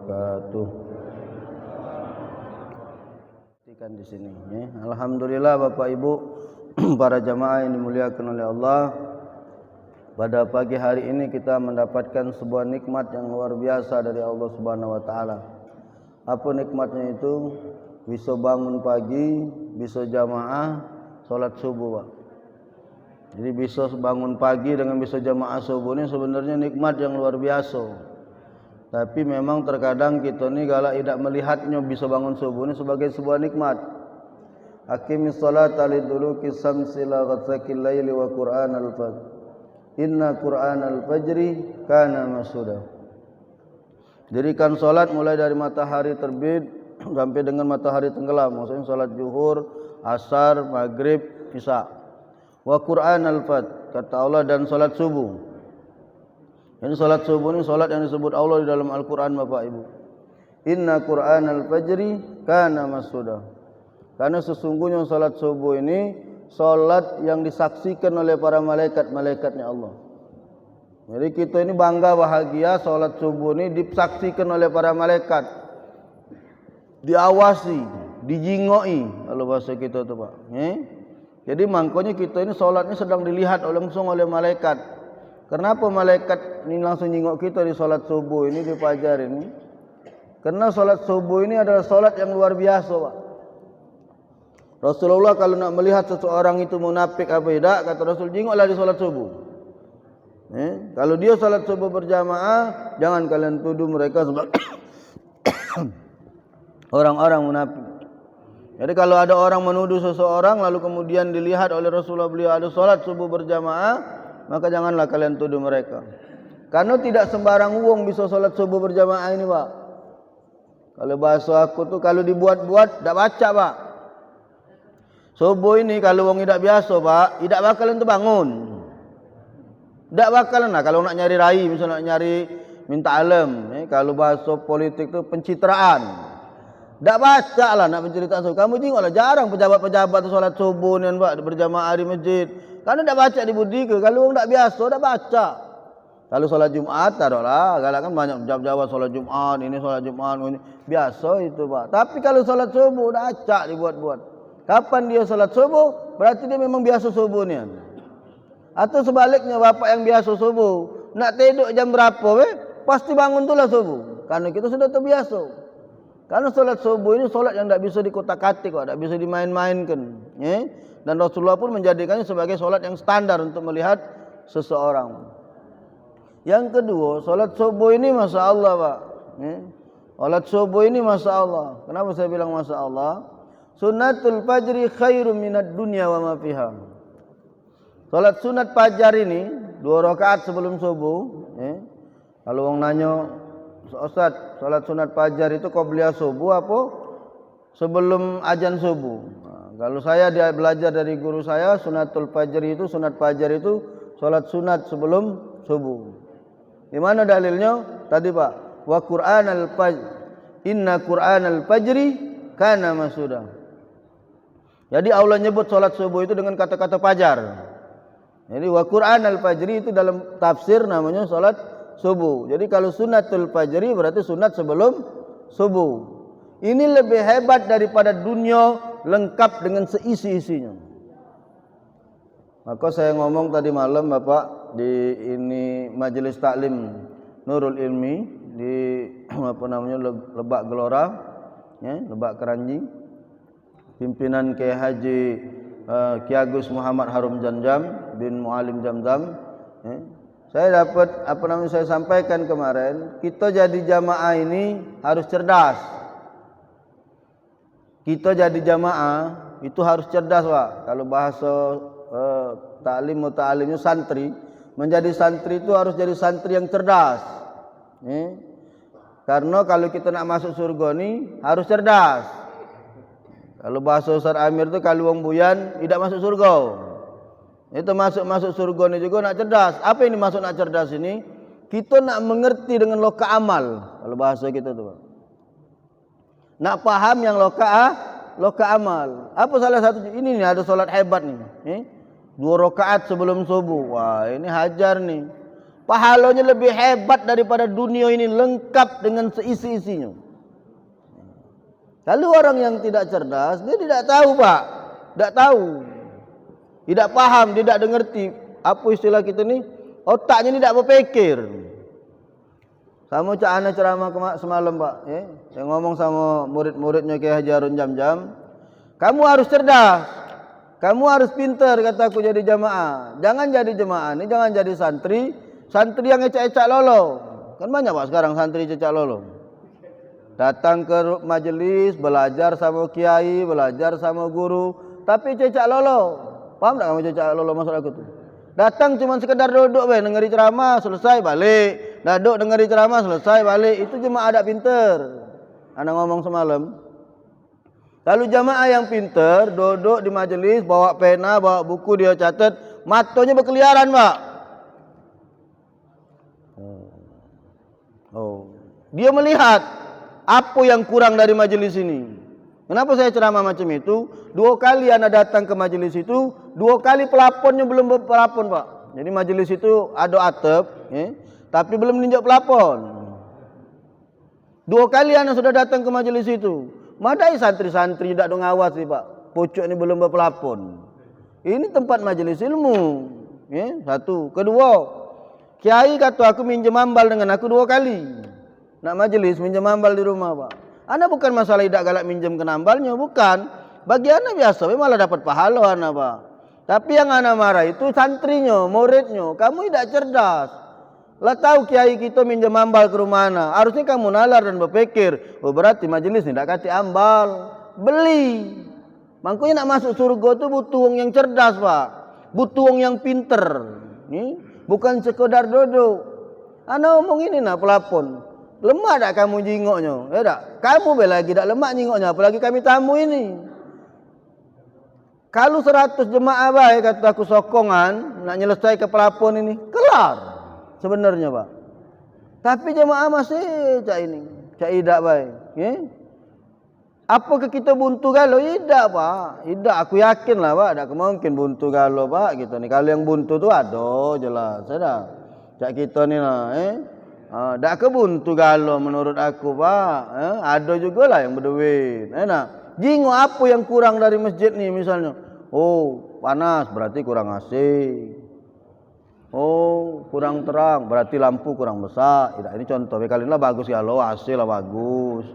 wabarakatuh. Di sini, ya. Alhamdulillah Bapak Ibu para jamaah yang dimuliakan oleh Allah. Pada pagi hari ini kita mendapatkan sebuah nikmat yang luar biasa dari Allah Subhanahu wa taala. Apa nikmatnya itu? Bisa bangun pagi, bisa jamaah salat subuh, Pak. Jadi bisa bangun pagi dengan bisa jamaah subuh ini sebenarnya nikmat yang luar biasa. Tapi memang terkadang kita ni galak tidak melihatnya bisa bangun subuh ini sebagai sebuah nikmat. Aqimis salata liduluki samsi la ghasaqil laili wa qur'anal fajr. Inna qur'anal fajri kana masuda. Dirikan salat mulai dari matahari terbit sampai dengan matahari tenggelam. Maksudnya salat zuhur, asar, maghrib, isya. Wa qur'anal fajr, kata Allah, dan salat subuh. Ini salat subuh ini salat yang disebut Allah di dalam Al-Quran, Bapak Ibu. Inna Qur'anal fajri kana masuda. Karena sesungguhnya salat subuh ini salat yang disaksikan oleh para malaikat-malaikatnya Allah. Jadi kita ini bangga bahagia salat subuh ini disaksikan oleh para malaikat. Diawasi, dijingoi kalau bahasa kita tu, Pak. Jadi makanya kita ini salatnya sedang dilihat langsung oleh malaikat. Kenapa malaikat ini langsung jengok kita di salat subuh ini, di fajar ini? Karena salat subuh ini adalah salat yang luar biasa, Pak. Rasulullah kalau nak melihat seseorang itu munafik apa tidak, kata Rasul, jengoklah di salat subuh. Kalau dia salat subuh berjamaah, jangan kalian tuduh mereka sebagai orang-orang munafik. Jadi kalau ada orang menuduh seseorang lalu kemudian dilihat oleh Rasulullah beliau ada salat subuh berjamaah, maka janganlah kalian tuduh mereka. Karena tidak sembarang wong bisa salat subuh berjamaah ini, Pak. Kalau bahasa aku tu kalau dibuat-buat tak baca, Pak. Subuh ini kalau wong tidak biasa, Pak, tidak bakalan terbangun. Tak bakalan lah kalau nak nyari rai, misalnya nak nyari minta alam, kalau bahasa politik tu pencitraan. Tak baca lah nak menceritakan subuh. Kamu tengoklah jarang pejabat-pejabat tu salat subuh ni, Pak, berjamaah di masjid. Karena tak baca di budika. Kalau orang tak biasa, tak baca. Kalau solat Jumat, tak ada lah. Kalau kan banyak jawab-jawab solat Jumat, ini solat Jumat, ini. Biasa itu, Pak. Tapi kalau solat subuh, dah acak dibuat-buat. Kapan dia solat subuh, berarti dia memang biasa subuh ni. Atau sebaliknya, bapak yang biasa subuh, nak tidur jam berapa, pasti bangun tu lah subuh. Karena kita sudah terbiasa. Karena solat subuh ini solat yang tak bisa dikotak-katik, tak bisa dimain-mainkan. Dan Rasulullah pun menjadikannya sebagai solat yang standar untuk melihat seseorang. Yang kedua, solat subuh ini Masya Allah, Pak. Solat subuh ini Masya Allah. Kenapa saya bilang Masya Allah? Sunnatul fajri khairum minad dunya wa ma fiha. Solat sunat fajar ini 2 rakaat sebelum subuh. Kalau orang nanya, Ustaz, solat sunat fajar itu qobliyah subuh apa sebelum azan subuh? Kalau saya dia belajar dari guru saya, sunnatul fajr itu, sunat fajar itu salat sunat sebelum subuh. Di mana dalilnya? Tadi, Pak. Wa Qur'anal fajr. Inna Qur'anal fajri kana masuda. Jadi Allah nyebut salat subuh itu dengan kata-kata fajar. Jadi wa Qur'anal fajri itu dalam tafsir namanya salat subuh. Jadi kalau sunnatul fajri berarti sunat sebelum subuh. Ini lebih hebat daripada dunia lengkap dengan seisi-isinya. Maka saya ngomong tadi malam, Bapak, di ini majelis taklim Nurul Ilmi di Lebak Gelora, Lebak Keranji, pimpinan Kiai Haji Ki Agus Muhammad Harum Jamjam bin Mualim Jamzam. Saya dapat saya sampaikan kemarin, kita jadi jamaah ini harus cerdas. Kita jadi jamaah itu harus cerdas, Pak. Kalau bahasa ta'limnya santri, menjadi santri itu harus jadi santri yang cerdas. Karena kalau kita nak masuk surga ni harus cerdas. Kalau bahasa Ustaz Amir itu kalau wong buyan tidak masuk surga. Itu masuk surga ni juga nak cerdas. Apa ini maksud nak cerdas ini? Kita nak mengerti dengan loka amal. Kalau bahasa kita tu, Pak. Nak paham yang loka amal. Apa salah satu ini nih ada solat hebat nih. 2 rakaat sebelum subuh. Wah, ini hajar nih. pahalanya lebih hebat daripada dunia ini lengkap dengan seisi-isinya. Kalau orang yang tidak cerdas, dia tidak tahu Pak, tidak tahu, tidak paham, tidak mengerti apa istilah kita ni, otaknya ni tidak berpikir. Sama Cak Ana ceramah semalam Pak, saya ngomong sama murid-muridnya Kiai Haji Harun Jamjam, kamu harus cerdas, kamu harus pintar, kata aku jadi jamaah. Jangan jadi jamaah ni, jangan jadi santri yang ecak-ecak lolo. Kan banyak Pak sekarang santri ecak lolo. Datang ke majelis, belajar sama kiai, belajar sama guru, tapi cecak lolo. Paham tak kamu cecak lolo maksud aku tu? Datang cuma sekedar duduk dengari ceramah, selesai balik. Duduk dengari ceramah, selesai balik. Itu jemaah ada pinter. Ana ngomong semalam. Kalau jamaah yang pinter, duduk di majelis, bawa pena, bawa buku, dia catat, matanya berkeliaran Pak. Dia melihat apa yang kurang dari majelis ini. Kenapa saya ceramah macam itu? 2 kali Anda datang ke majelis itu, 2 kali pelaponnya belum berpelapon Pak. Jadi majelis itu ada atap, tapi belum menunjuk pelapon. 2 kali Anda sudah datang ke majelis itu. Madai santri-santri tidak dong awas sih Pak. Pucuk ini belum berpelapon. Ini tempat majelis ilmu. Satu. Kedua, kiai kata aku minjem ambal dengan aku 2 kali. Nak majelis minjem ambal di rumah Pak. Anda bukan masalah tidak galak minjem ke ambalnya, bukan. Bagi anda biasa, malah dapat pahala anda Pak. Tapi yang anda marah itu santrinya, muridnya. Kamu tidak cerdas. Lah tahu kiai kita minjem ambal ke rumah anda. Harusnya kamu nalar dan berpikir, oh berarti majelis tidak kasih ambal, beli. Makanya nak masuk surga tu butuh orang yang cerdas Pak. Butuh orang yang pinter. Bukan sekedar duduk. Anda ngomong ini nak pelapon. Lemah tak kamu jingoknya? Tak? Kamu lagi tak lemah jingoknya, apalagi kami tamu ini. Kalau 100 jemaah baik kata aku sokongan nak nyelesai ke pelapon ini, kelar sebenarnya Pak. Tapi jemaah masih cak ini, cak idak baik. Apakah kita buntu galau? Tidak Pak. Tidak, aku yakin lah Pak, tak mungkin buntu galau Pak kita ni. Kalau yang buntu tu ada jelas, ada. Cak kita ni lah, dak kebuntu galau menurut aku Pak. Ada juga lah yang berduit. Jingo apa yang kurang dari masjid ni misalnya? Oh panas berarti kurang AC. Oh kurang terang berarti lampu kurang besar. Tidak, ini contoh. Kali ini lah bagus galau, AC lah bagus,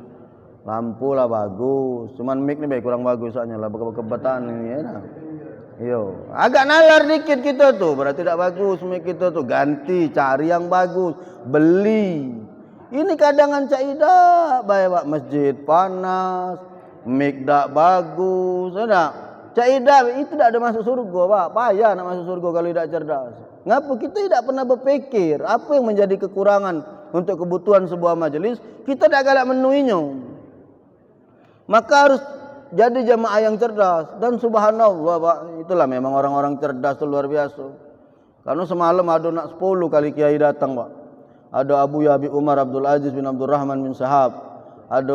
lampu lah bagus. Cuman mic ni kurang bagus soalnya lah kebetan ini. Yo, agak nalar dikit kita tu, berarti tidak bagus mic kita tu. Ganti, cari yang bagus, beli. Ini kadangan cak idak, baik Pak, masjid panas, mic dak bagus, ada. Cak idak itu tidak ada masuk surga Pak, payah nak masuk surga kalau tidak cerdas. Ngapa kita tidak pernah berpikir apa yang menjadi kekurangan untuk kebutuhan sebuah majelis, kita tidak galak memenuhinya. Maka harus jadi jamaah yang cerdas. Dan subhanallah Pak, itulah memang orang-orang cerdas itu luar biasa. Karena semalam ada nak 10 kali kiai datang Pak. Ada Abu Habib Umar Abdul Aziz bin Abdul Rahman bin Sahab. Ada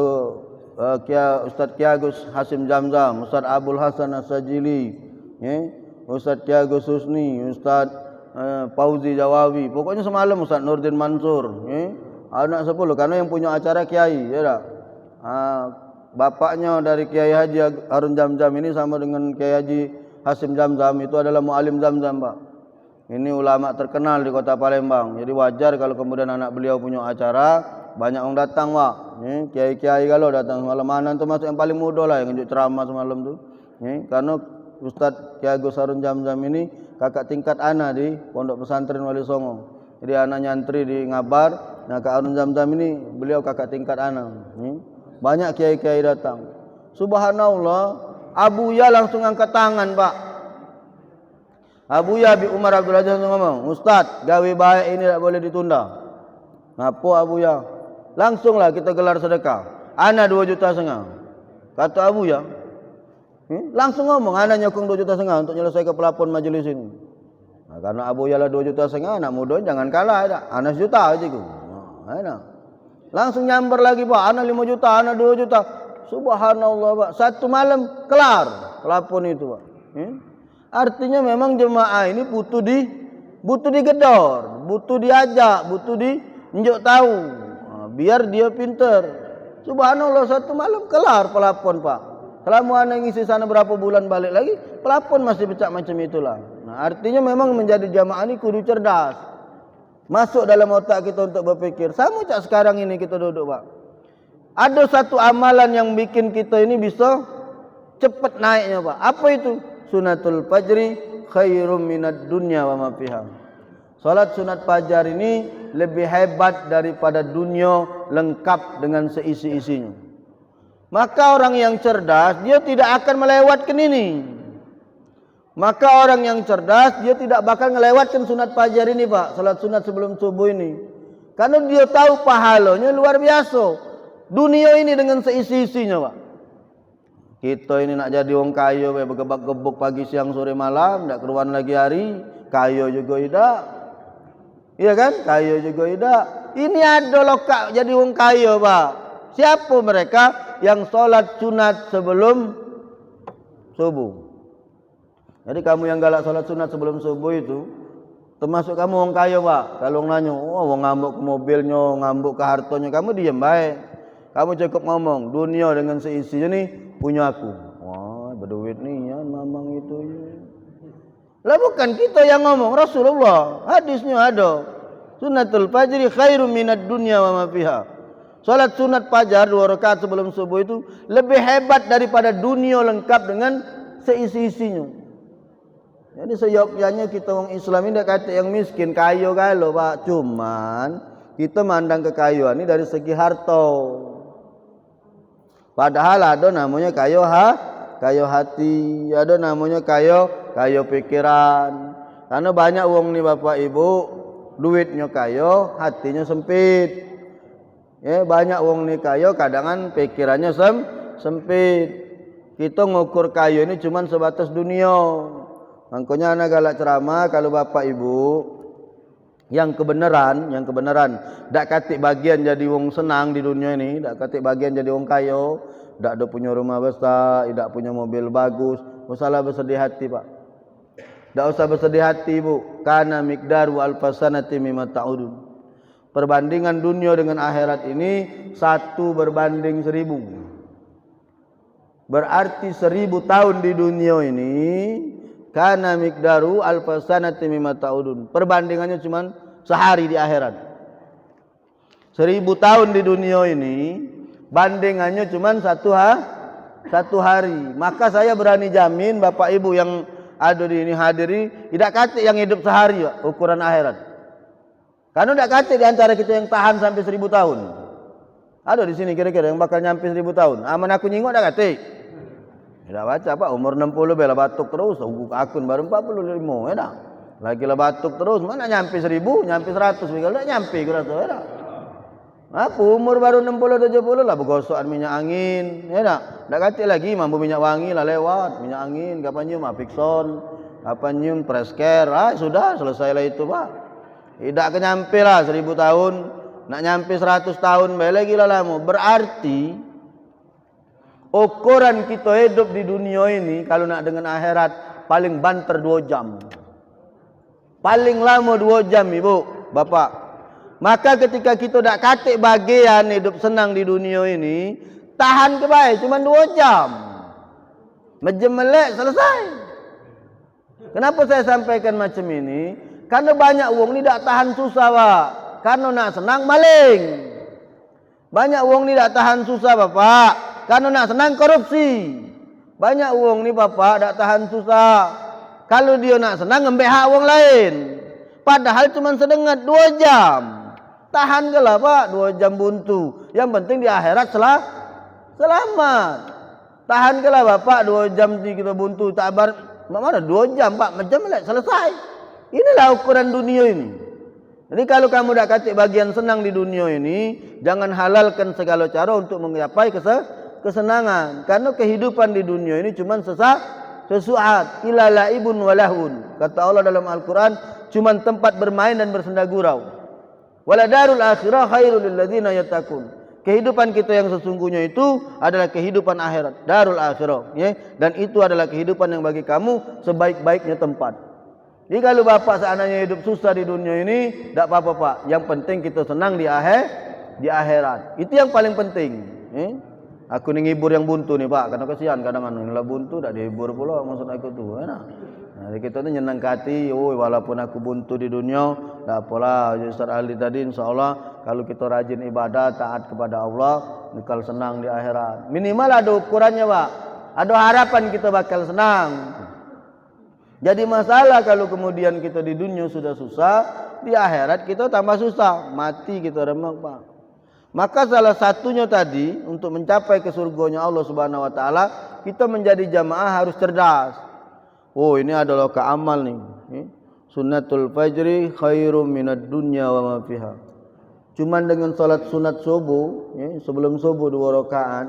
Ustaz Kiagus Hasim Jamzam, Ustaz Abdul Hasan As-Sajili, Ustaz Kiagus Husni, Ustaz Fauzi Jawawi. Pokoknya semalam Ustaz Nurdin Mansur. Ada nak 10 karena yang punya acara kiai, ya tak? Bapaknya dari Kiai Haji Harun Jamjam ini sama dengan Kiai Haji Hasim Jamzam, itu adalah mualim Zamzam Pak. Ini ulama terkenal di kota Palembang. Jadi wajar kalau kemudian anak beliau punya acara, banyak orang datang Pak. Kiai-kiai kalau datang semalam, mana tu masuk yang paling muda lah yang tunjuk ceramah semalam tu. Karena Ustaz Kiai Agus Harun Jamzam ini kakak tingkat anak di Pondok Pesantren Wali Songo. Jadi anak nyantri di Ngabar, nah Kak Harun Jamzam ini beliau kakak tingkat anak. Banyak kiai-kiai datang. Subhanallah, Abu Ya langsung angkat tangan Pak. Abu Ya Habib Umar Abdul Aziz ngomong, Ustaz, gawe baik ini tak boleh ditunda. Ngapa Abu Ya? Langsunglah kita gelar sedekah. Ana 2,5 juta. Kata Abu Ya. Langsung ngomong, ana nyokong 2,5 juta untuk nyelesai ke pelapon majelis ini. Nah, karena Abu Ya lah 2,5 juta, anak muda jangan kalah ada. Ana 1 juta aja ku. Langsung nyamber lagi Pak, ana 5 juta, ana 2 juta. Subhanallah Pak, satu malam kelar pelapon itu Pak. Artinya memang jemaah ini butuh butuh digedor, butuh diajak, butuh diunjuk tahu. Biar dia pintar. Subhanallah, satu malam kelar pelapon pak. Selama anda ngisi sana berapa bulan balik lagi, pelapon masih pecah macam itulah. Nah, artinya memang menjadi jamaah ini kudu cerdas. Masuk dalam otak kita untuk berpikir. Sama cak sekarang ini kita duduk pak. Ada satu amalan yang bikin kita ini bisa cepat naiknya pak. Apa itu? Sunatul fajri khairum minad dunya wa ma fiha. Salat sunat fajar ini lebih hebat daripada dunia lengkap dengan seisi-isinya. Maka orang yang cerdas dia tidak akan melewatkan ini. Maka orang yang cerdas dia tidak bakal melewatkan sunat fajar ini pak. Salat sunat sebelum subuh ini. Karena dia tahu pahalanya luar biasa. Dunia ini dengan seisi-isinya pak. Kita ini nak jadi orang kaya, bergebak-gebuk pagi, siang, sore, malam, tak keruan lagi hari, kaya juga tidak. Iya kan? Kaya juga tidak. Ini ada lokak jadi orang kaya pak. Siapa mereka yang solat sunat sebelum subuh? Jadi kamu yang galak solat sunat sebelum subuh itu, termasuk kamu orang kaya pak. Kalau nanya, oh ngambuk ke mobilnya, ngambuk ke hartanya, kamu diam baik. Kamu cukup ngomong, dunia dengan seisinya ni punya aku. Wah, berduit ni ya, mamang itu ya. Lah bukan kita yang ngomong, Rasulullah. Hadisnya ada. Sunatul fajri khairum minad dunya wa ma fiha. Salat sunat fajar 2 rakaat sebelum subuh itu lebih hebat daripada dunia lengkap dengan seisi-isinya. Jadi seyogyanya kita orang Islam ini tak kata yang miskin, kaya kalau pak. Cuman kita mandang kekayaan ini dari segi harta. Padahal ada namanya kayo hati, ada namanya kayo pikiran. Karena banyak uang nih bapak ibu, duitnya kayo, hatinya sempit. Ya, banyak uang nih kayo, kadangan pikirannya sempit. Kita ngukur kayo ini cuma sebatas dunia. Makanya anak galak ceramah kalau bapak ibu yang kebenaran, dak katik bagian jadi wong senang di dunia ini, dak katik bagian jadi wong kayo, dak ada punya rumah besar, dak punya mobil bagus, usahlah bersedih hati pak. Dak usah bersedih hati bu, karena miqdaru alfasanati mimma ta'udun. Perbandingan dunia dengan akhirat ini 1 berbanding 1000. Berarti 1000 tahun di dunia ini karena miqdaru alfasanati mimma ta'udun. Perbandingannya cuma sehari di akhirat. 1000 tahun di dunia ini bandingannya cuma satu hari. Maka saya berani jamin bapak ibu yang ada di ini hadiri, tidak kata yang hidup sehari pak, ukuran akhirat. Karena tidak kata di antara kita yang tahan sampai 1000 tahun. Ada di sini kira-kira yang bakal nyampe 1000 tahun. Aman aku nyingok tidak kata. Tidak baca pak, umur 60 bela batuk terus, akun baru 45 ya dah. Lagi lah batuk terus, mana nyampe 1000, nyampe 100, tidak nyampe kurasa ya dah. Apa umur baru 60 70 lah bergosokan minyak angin, ya dah. Tak kata lagi mampu minyak wangi lah lewat, minyak angin, kapan nyium Apixon, kapan nyium Preskare, sudah selesai lah itu pak. Tidak kenyampe lah 1000 tahun, nak nyampe 100 tahun, lagi lah lama. Berarti ukuran kita hidup di dunia ini kalau nak dengan akhirat paling banter 2 jam. Paling lama 2 jam ibu, bapak. Maka ketika kita tak katik bagian hidup senang di dunia ini, tahan kebaik cuma 2 jam. Mejem melek selesai. Kenapa saya sampaikan macam ini? Karena banyak uang ni tak tahan susah pak. Karena nak senang maling. Banyak uang ni tak tahan susah bapak. Karena nak senang korupsi. Banyak uang ni bapak tak tahan susah. Kalau dia nak senang ngambil hak orang lain. Padahal cuma sedengat 2 jam. Tahan ke lah pak 2 jam buntu. Yang penting di akhirat selamat. Tahan ke lah bapak 2 jam kita buntu. Tak bar, mana 2 jam pak. Macam mana selesai. Inilah ukuran dunia ini. Jadi kalau kamu dah katik bagian senang di dunia ini, jangan halalkan segala cara untuk menggapai kesenangan. Karena kehidupan di dunia ini cuma sesaat. Ila laibun walahun. Kata Allah dalam Al-Quran, cuma tempat bermain dan bersenda gurau. Wala darul akhirah khairul lilladzina yattaqun. Kehidupan kita yang sesungguhnya itu adalah kehidupan akhirat, darul akhirah, ya. Dan itu adalah kehidupan yang bagi kamu sebaik-baiknya tempat. Jadi kalau bapak seandainya hidup susah di dunia ini, tak apa-apa pak. Yang penting kita senang di akhirat. Itu yang paling penting. Aku ni ngibur yang buntu ni pak, karena kasihan kadang-kadang lah buntu tak dihibur pula maksud aku tu. Jadi kita tu nyenang hati, walaupun aku buntu di dunia, tak apalah. Ustaz Ali tadi insya-Allah kalau kita rajin ibadah, taat kepada Allah, bakal senang di akhirat. Minimal ada ukurannya pak. Ada harapan kita bakal senang. Jadi masalah kalau kemudian kita di dunia sudah susah, di akhirat kita tambah susah, mati kita remek pak. Maka salah satunya tadi untuk mencapai ke surganya Allah Subhanahu wa taala, kita menjadi jamaah harus cerdas. Ini adalah keamal nih. Sunnatul fajri khairum minad dunya wa ma fiha. Cuman dengan salat sunat subuh, sebelum subuh 2 rakaat,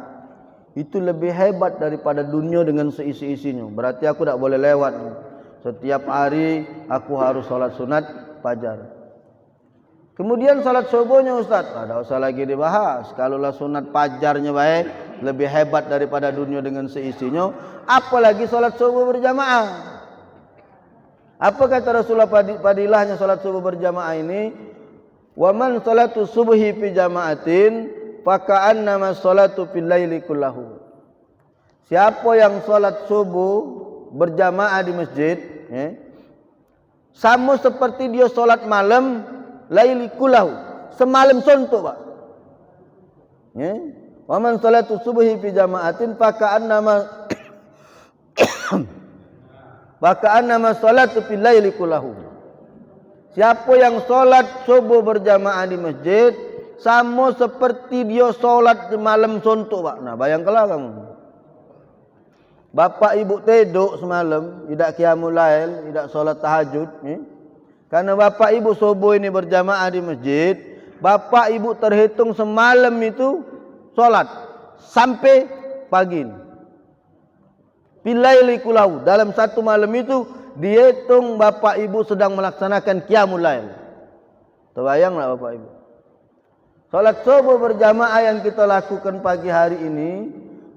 itu lebih hebat daripada dunia dengan seisi-isinya. Berarti aku tak boleh lewat. Setiap hari aku harus salat sunat fajar. Kemudian salat subuhnya Ustaz, tak usah lagi dibahas. Kalaulah sunat fajarnya baik, lebih hebat daripada dunia dengan seisinya, apalagi salat subuh berjamaah. Apa kata Rasulullah padilahnya salat subuh berjamaah ini? Wa man salatu subhi fi jama'atin fa ka'annama salatu fil laili kullahu. Siapa yang salat subuh berjamaah di masjid, sama seperti dia solat malam laili kullahu, semalam suntuk pak. Wa man salatu subhi fi jama'atin fa ka'annama salatu fil laili kullahu. Siapa yang solat subuh berjamaah di masjid, sama seperti dia solat malam suntuk pak. Nah bayangkanlah kamu. Bapak ibu tidur semalam, tidak qiyamul lail, tidak solat tahajud. Karena bapak ibu subuh ini berjamaah di masjid, bapak ibu terhitung semalam itu solat sampai pagi. Bilaili kulau, dalam satu malam itu dihitung bapak ibu sedang melaksanakan qiyamul lail. Terbayanglah bapak ibu. Solat subuh berjamaah yang kita lakukan pagi hari ini,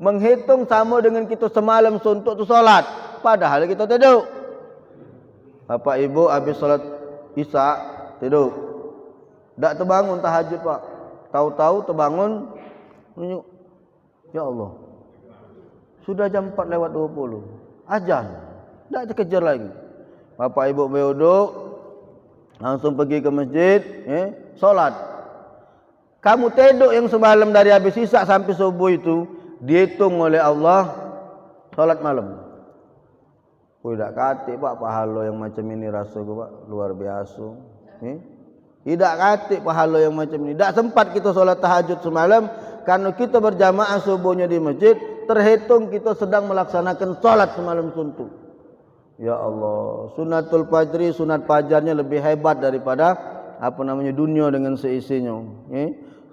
menghitung sama dengan kita semalam suntuk tu solat, padahal kita tidur. Bapak ibu habis solat isya tidur, tak terbangun tahajud pak. Tahu-tahu terbangun, ya Allah, sudah jam 4:20, azan, tak terkejar lagi. Bapak ibu duduk, langsung pergi ke masjid, solat. Kamu tidur yang semalam dari habis isya sampai subuh itu dihitung oleh Allah salat malam. Tak katik pak pahala yang macam ini rasa ku pak, luar biasa. Tidak katik pahala yang macam ini. Tak sempat kita solat tahajud semalam karena kita berjamaah subuhnya di masjid, terhitung kita sedang melaksanakan solat semalam suntuk. Ya Allah, sunatul fajri, sunat fajarnya lebih hebat daripada dunia dengan seisinya.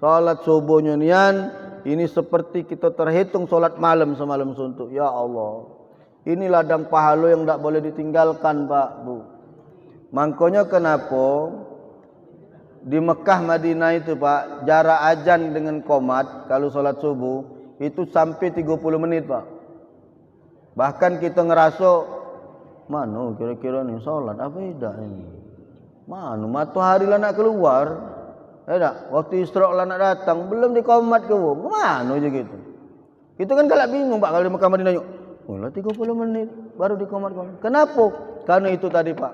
Solat subuhnya nian ini seperti kita terhitung solat malam semalam suntuk. Ya Allah, ini ladang pahala yang tak boleh ditinggalkan pak bu. Makanya kenapa di Mekah Madinah itu pak, jarak azan dengan qomat kalau solat subuh itu sampai 30 menit pak. Bahkan kita ngerasa mana kira-kira ni solat apa tidak ini, mana matahari lah nak keluar, waktu isyraq lah nak datang, belum di qomat ke mana je gitu. Kita kan galak bingung pak kalau di Mekah Madinah. Lah 30 menit baru di qomat. Kenapa? Karena itu tadi pak,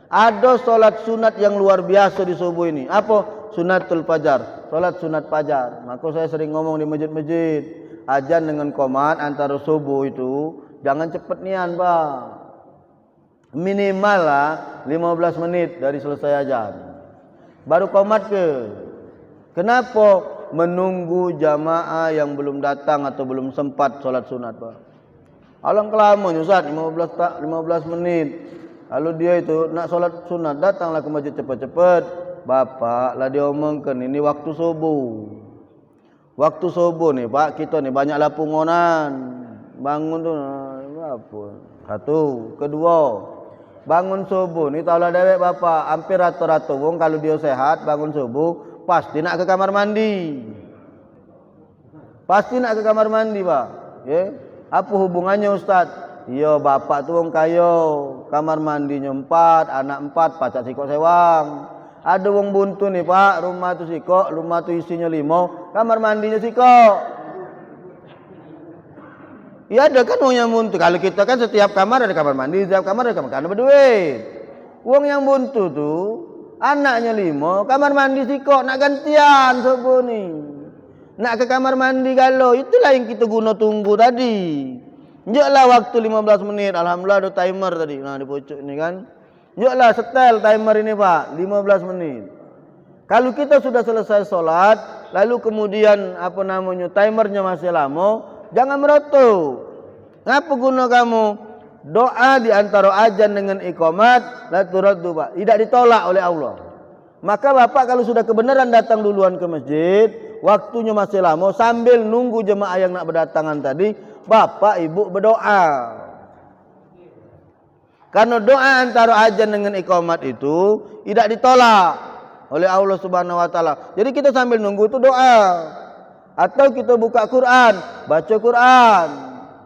ada solat sunat yang luar biasa di subuh ini. Apa? Sunatul fajar, solat sunat fajar. Maka saya sering ngomong di masjid-masjid, azan dengan qomat antara subuh itu jangan cepet nian pak, minimal lah 15 menit dari selesai azan baru qomat ke. Kenapa? Menunggu jamaah yang belum datang atau belum sempat solat sunat pak. Alang kelamanya Ustaz 15 menit. Lalu dia itu nak solat sunat, datanglah ke masjid cepat-cepat. Bapak lah dia omongkan ini waktu subuh. Waktu subuh nih pak, kita nih banyak lapungonan. Bangun tu apa? Satu, kedua, bangun subuh ni taulah dewek bapak, hampir rata-rata wong kalau dia sehat bangun subuh pasti nak ke kamar mandi. Pasti nak ke kamar mandi pak. Apa hubungannya Ustaz? Iya, bapak tu wong kaya, kamar mandinya 4, anak 4, pacak sikok sewang. Ada wong buntu nih Pak, rumah tu sikok, rumah tu isinya 5, kamar mandinya sikok. Ya ada kan wong yang buntu. Kalau kita kan setiap kamar ada kamar mandi, setiap kamar ada kamar mandi, berduit. Wong yang buntu tu anaknya 5, kamar mandi sikok, nak gantian sobo ni. Nak ke kamar mandi galau, itulah yang kita guna tunggu tadi. Joklah waktu 15 menit. Alhamdulillah ada timer tadi. Nah di pojok ni kan. Joklah setel timer ini Pak, 15 menit. Kalau kita sudah selesai solat, lalu kemudian timernya masih lama, jangan merotok. Ngapa guna kamu? Doa di antara azan dengan iqamat la turaddu Pak. Tidak ditolak oleh Allah. Maka Bapak kalau sudah kebenaran datang duluan ke masjid, waktunya masih lama, sambil nunggu jemaah yang nak berdatangan tadi, Bapak Ibu berdoa. Karena doa antara azan dengan iqamat itu tidak ditolak oleh Allah Subhanahu wa taala. Jadi kita sambil nunggu itu doa. Atau kita buka Quran, baca Quran.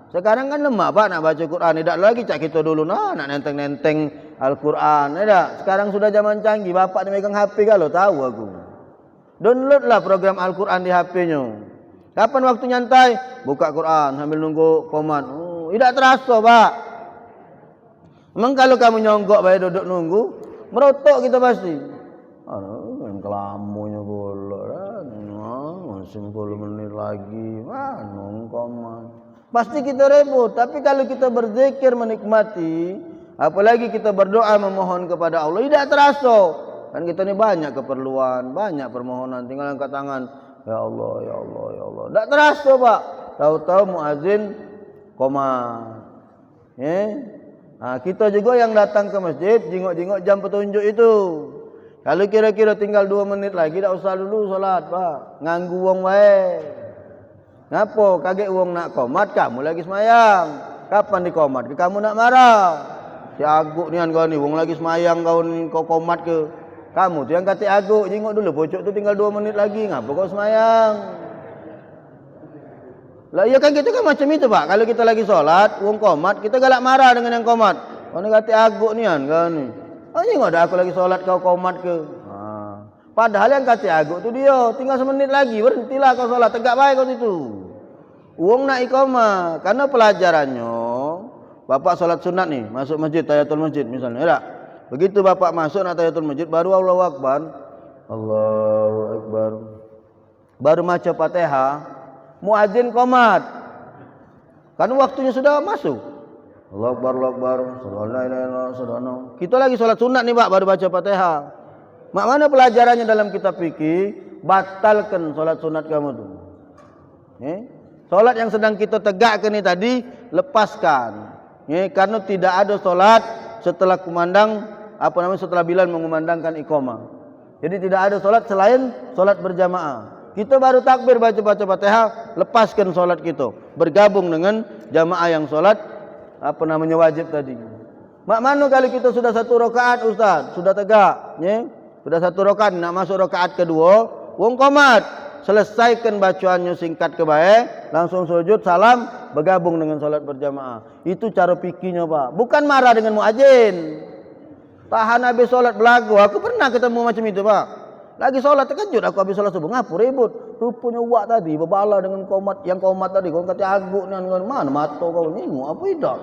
Sekarang kan lemah Pak nak baca Quran, tidak lagi cak kita dulu nak nenteng-nenteng Al-Quran. Tidak. Sekarang sudah zaman canggih, Bapak ni megang HP kalau tahu aku. Downloadlah program Al-Quran di HP-nya. Kapan waktu nyantai? Buka Quran sambil nunggu komat. Tidak terasa Pak. Memang kalau kamu nyonggok baik duduk nunggu, merotok kita pasti. Yang kelamunya boleh kan. Masih 10 menit lagi. Nunggu komat. Pasti kita ribut. Tapi kalau kita berzikir menikmati, apalagi kita berdoa memohon kepada Allah, tidak terasa. Kan kita ni banyak keperluan, banyak permohonan, tinggal angkat tangan. Ya Allah, ya Allah, ya Allah. Tak terasa Pak. Tahu-tahu muazin komat. Kita juga yang datang ke masjid, jingok-jingok jam petunjuk itu. Kalau kira-kira tinggal 2 menit lagi, tak usah dulu solat Pak. Nganggu wong baik. Ngapa? Kaget wong nak komat, kamu lagi semayang. Kapan dikomat? Kamu nak marah. Si aguk ni kan kau ni, wong lagi semayang kau komat ke? Kamu tu yang kata aguk, jingok dulu pojok tu tinggal 2 menit lagi. Ngapa kau semayang? Lah iya kan kita kan macam itu Pak. Kalau kita lagi solat, wong komat, kita galak marah dengan yang komat. Kau ni kata aguk ni kan kau ni. Jingok dah aku lagi solat kau komat ke? Padahal yang kata aguk tu dia, tinggal 1 menit lagi, berhentilah kau solat, tegak baik kau situ. Wong nak iqamah, karena pelajarannya, Bapak solat sunat nih, masuk masjid, tahiyatul masjid misalnya, tak? Begitu Bapak masuk nak tahiyatul masjid, baru Allahu Akbar, Allahu Akbar, baru baca Fatihah, muadzin qomat, karena waktunya sudah masuk. Allahu Akbar, Allahu Akbar, sallallahu. Kita lagi solat sunat nih Pak, baru baca Fatihah. Mak mana pelajarannya dalam kitab fikih? Batalkan solat sunat kamu tu. Solat yang sedang kita tegakkan ini tadi, lepaskan. Karena tidak ada solat setelah kumandang, setelah Bilal mengumandangkan iqamah. Jadi tidak ada solat selain solat berjamaah. Kita baru takbir baca-baca Fatihah, lepaskan solat kita, bergabung dengan jamaah yang solat wajib tadi. Mak mana kalau kita sudah 1 rakaat Ustaz, sudah tegak, sudah 1 rakaat, nak masuk rakaat kedua, wong qomat, selesaikan bacaannya singkat kebaik, langsung sujud, salam, bergabung dengan solat berjamaah. Itu cara fikihnya Pak. Bukan marah dengan muadzin. Tahan habis solat belagu. Aku pernah ketemu macam itu Pak. Lagi solat terkejut aku habis solat subuh. Ngapa ribut? Rupanya wak tadi berbala dengan komat, yang komat tadi. Kau kata aguk ni, mana mata kau ni? Apa tidak?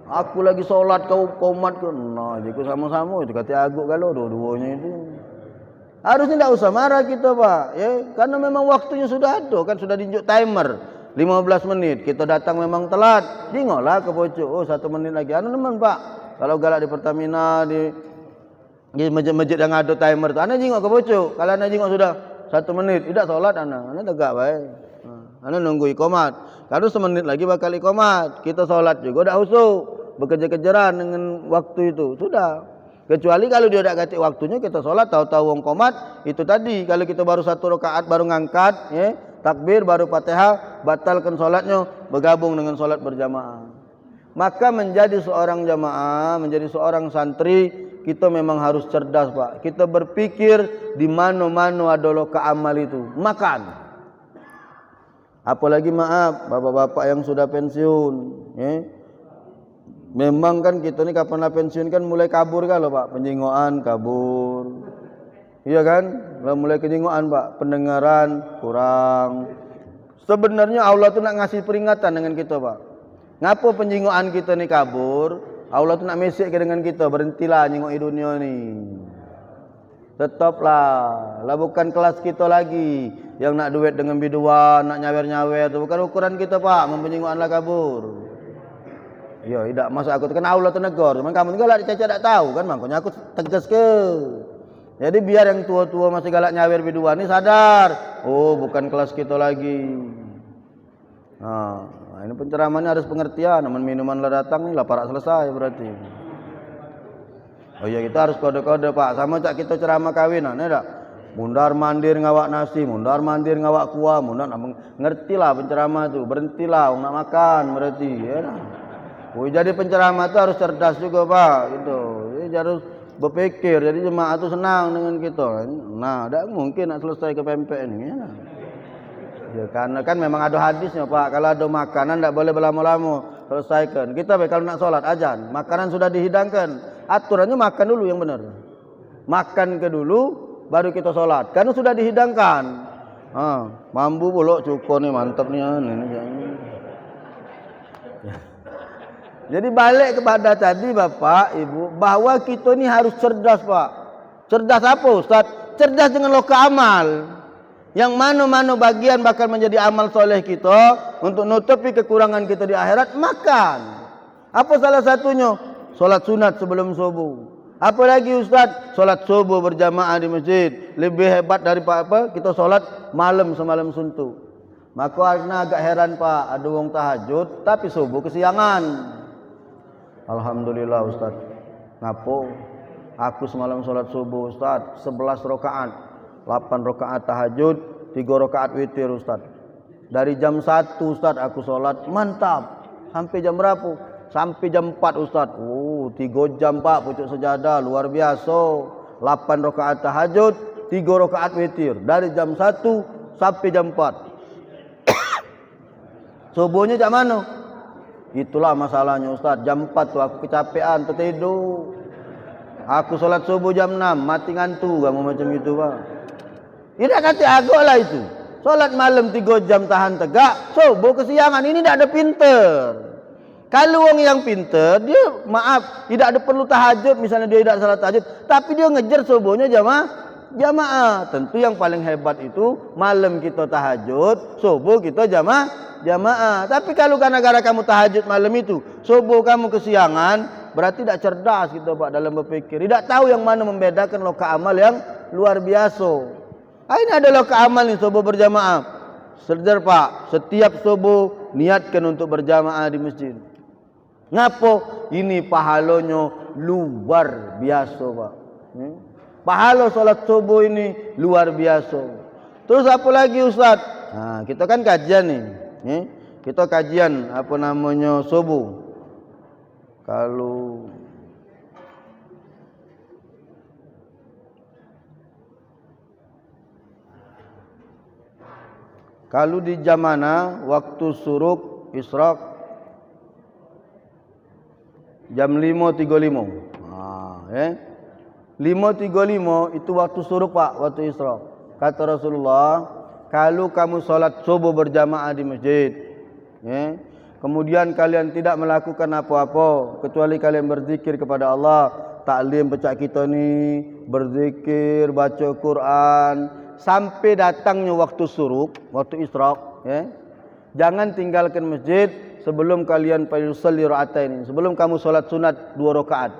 Aku lagi solat, kau komat ke? Nah, jadi sama-sama itu kata aguk kalau dua-duanya itu. Harusnya tidak usah marah kita Pak, karena memang waktunya sudah ada, kan sudah ditunjuk timer 15 menit. Kita datang memang telat, jingoklah ke pojok. 1 menit lagi. Teman Pak, kalau galak di Pertamina, di masjid-masjid yang ada timer tu, anda jingok ke pojok. Kalau anda jingok sudah 1 menit, tidak solat anda tegak baik. Anda nunggu iqamat. Kalau 1 menit lagi bakal iqamat. Kita solat juga dah husuk, bekerja-kejaran dengan waktu itu sudah. Kecuali kalau dia tak kata waktunya kita solat, tahu-tahu wong qomat, itu tadi kalau kita baru 1 rakaat baru ngangkat, takbir baru Fatihah, batalkan solatnya, bergabung dengan solat berjamaah. Maka menjadi seorang jamaah, menjadi seorang santri, kita memang harus cerdas Pak. Kita berpikir di mana-mana ada loka amal itu, makan. Apalagi maaf, bapak-bapak yang sudah pensiun, Memang kan kita ni kapan lah pensiun kan mulai kabur kan loh Pak, penjingoan kabur. Iya kan? Kalau mulai kejingoan Pak, pendengaran kurang. Sebenarnya Allah tu nak ngasih peringatan dengan kita Pak. Ngapa penjingoan kita ni kabur? Allah tu nak mesej dengan kita, berhentilah nyingok dunia ni. Tetaplah, lah bukan kelas kita lagi yang nak duit dengan biduan, nak nyawer-nyawer tu bukan ukuran kita Pak, mempenjingoanlah kabur. Ya, tidak masa aku kan Allah tu negur, cuman kamu juga lah dicaca tak tahu kan, makanya aku tegas ke. Jadi biar yang tua-tua masih galak nyawer biduan ni sadar, oh bukan kelas kita lagi. Nah, ini penceramannya harus pengertian, namun minuman lah datang ni lah parak selesai berarti. Oh iya kita harus kode-kode Pak, sama cak kita ceramah kawinan, ya tak? Mundar mandir ngawak nasi, mundar mandir ngawak kuah, mundar ngertilah penceramah tu, berhentilah nak makan berarti, ya tak? Oh jadi penceramah tu harus cerdas juga Pak, gitu. Jadi harus berpikir, jadi jemaah tu senang dengan kita. Nah, tak mungkin nak selesai ke pempek ni, ya tak? Ya karena kan memang ada hadisnya Pak, kalau ada makanan tak boleh berlama-lama, selesaikan. Kita kalau nak solat azan, makanan sudah dihidangkan, aturannya makan dulu yang benar. Makan ke dulu, baru kita solat. Karena sudah dihidangkan. Mambu pula cukup ni mantap ni. Jadi balik kepada tadi Bapak, Ibu, bahwa kita ni harus cerdas Pak. Cerdas apa Ustaz? Cerdas dengan loka amal. Yang mana-mana bagian bakal menjadi amal soleh kita untuk nutupi kekurangan kita di akhirat, makan. Apa salah satunya? Solat sunat sebelum subuh. Apa lagi Ustaz? Solat subuh berjamaah di masjid. Lebih hebat daripada apa? Kita solat malam semalam suntuk. Maka agak heran Pak, ada orang tahajud tapi subuh kesiangan. Alhamdulillah Ustaz. Ngapo? Aku semalam solat subuh Ustaz 11 rakaat. 8 rakaat tahajud, 3 rakaat witir Ustaz. Dari jam 1 Ustaz aku solat, mantap. Sampai jam berapa? Sampai jam 4 Ustaz. 3 jam Pak pucuk sejadah, luar biasa. 8 rakaat tahajud, 3 rakaat witir. Dari jam 1 sampai jam 4. Subuhnya jam mana? Itulah masalahnya Ustaz. Jam 4 tu aku kecapean, tertidur. Aku solat subuh jam 6, mati ngantuk kamu macam itu Pak. Tidak kata agak lah itu. Solat malam 3 jam tahan tegak, subuh kesiangan. Ini tidak ada pinter. Kalau orang yang pinter, dia maaf, tidak ada perlu tahajud, misalnya dia tidak salat tahajud, tapi dia ngejar subuhnya jamaah. Tentu yang paling hebat itu malam kita tahajud, subuh kita jamaah. Tapi kalau gara-gara kamu tahajud malam itu, subuh kamu kesiangan, berarti tidak cerdas kita Pak dalam berpikir. Tidak tahu yang mana membedakan loka amal yang luar biasa. Ini adalah keamal ni subuh berjamaah. Sedar Pak, setiap subuh niatkan untuk berjamaah di masjid. Ngapo? Ini pahalanya luar biasa Pak. Pahala solat subuh ini luar biasa. Terus apa lagi Ustaz? Nah, kita kan kajian nih. Kita kajian apa namanya subuh. Kalau di jam mana waktu suruk isyraq jam 5.35. 5.35 itu waktu suruk Pak, waktu isyraq. Kata Rasulullah, kalau kamu salat subuh berjamaah di masjid, kemudian kalian tidak melakukan apa-apa kecuali kalian berzikir kepada Allah, taklim pecah kita ni, berzikir, baca Quran, sampai datangnya waktu suruk, waktu isyraq, jangan tinggalkan masjid sebelum kalian yusalli rakaatain, sebelum kamu solat sunat 2 rakaat.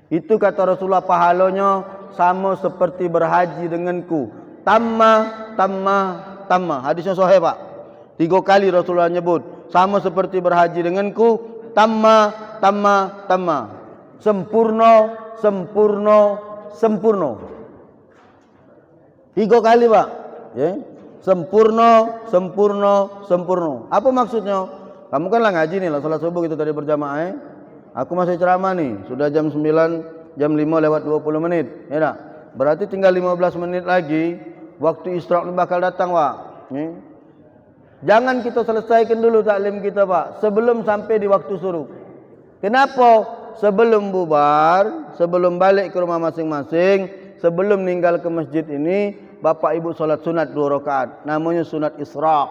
Itu kata Rasulullah pahalanya sama seperti berhaji denganku. Tamma. Hadisnya sahih Pak. 3 kali Rasulullah nyebut, sama seperti berhaji denganku, tamma. Sempurna. 3 kali Pak. Sempurna. Apa maksudnya? Kamu kan lah ngaji nih lah salat subuh kita tadi berjamaah. Aku masih ceramah nih, sudah jam 9, jam 5 lewat 20 menit. Ya tak? Berarti tinggal 15 menit lagi waktu isyraq bakal datang Pak. Jangan kita selesaikan dulu taklim kita Pak sebelum sampai di waktu suruk. Kenapa? Sebelum bubar, sebelum balik ke rumah masing-masing, sebelum meninggal ke masjid ini, bapak ibu solat sunat 2 rakaat. Namanya sunat Isra'.